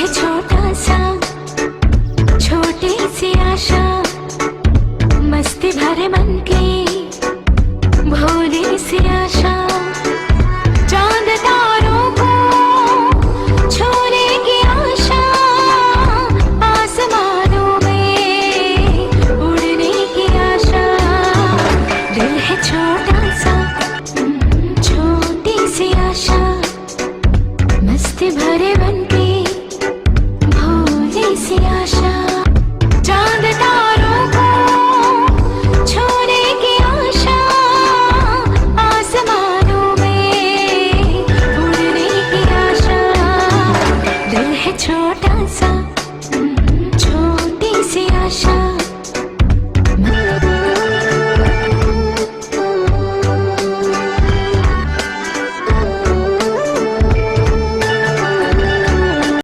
है छोटा सा, छोटी सी आशा, मस्ती भरे मन की भोली सी आशा। चांद तारों को छूने की आशा, आसमानों में उड़ने की आशा। दिल है छोटा सा, छोटी सी आशा, मस्ती भरे मन की भोली सी आशा। चांद तारों को छूने की आशा, आसमानों में उड़ने की आशा। दिल है छोटा सा,